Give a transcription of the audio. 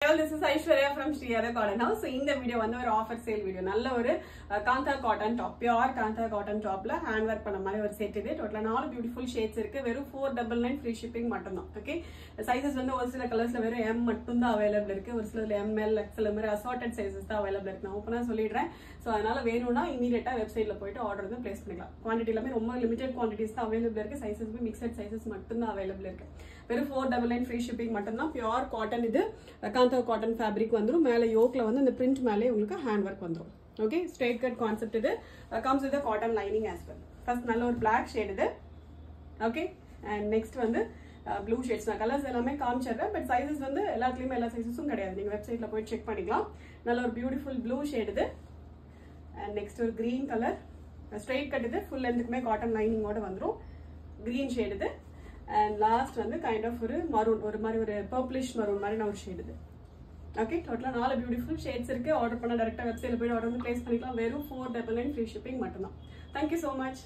all, this is Aishwarya from Sri Radha Cotton House. So, in the video, one offer sale video. Nalla oru Kantha cotton top, pure Kantha cotton top la hand work panna mari oru set idu. Total all beautiful shades irukku. Veru 499 free shipping mattum da. Okay. Sizes vandu oru sila colors la veru M mattum da available irukku. Oru sila ML, XL mari assorted sizes da available irukku. Na open ah sollidren. So, adanaala venuna immediate website la poitu order வந்து place பண்ணிக்கலாம். Quantity எல்லாமே ரொம்ப limited quantities தான் available இருக்கு. Sizes भी mixed sizes மட்டும் தான் available இருக்கு. வெறும் 499 free shipping மட்டும் தான். Pure cotton இது Kantha cotton fabric வந்துரும். மேலே yokeல வந்து இந்த print மேலே உங்களுக்கு hand work வந்துரும். Okay, straight cut concept இது comes with a cotton lining as well. First நல்ல ஒரு black shade இது. Okay, and next வந்து blue shades. நான் கலர்ஸ் எல்லாமே காமிச்சிடுறேன். பட் சைஸஸ் வந்து எல்லாத்துலயுமே எல்லா சைஸஸும் கிடையாது. நீங்க வெப்சைட்ல போய் செக் பண்ணிக்கலாம். நல்ல ஒரு பியூட்டிஃபுல் blue shade இது. And next ஒரு green color. Straight cut இது full length குமே cotton lining ஓட வந்துரும். Green shade இது. And last வந்து kind of ஒரு maroon, ஒரு மாதிரி ஒரு purplish maroon மாதிரி ஒரு shade இது. Okay, total 4 beautiful shades இருக்கு. ஆர்டர் பண்ண டைரக்டா வெப்சைட்ல போய் ஆர்டர் வந்து பிளேஸ் பண்ணிக்கலாம். வெறும் 499 free shipping மட்டும் தான். Thank you so much.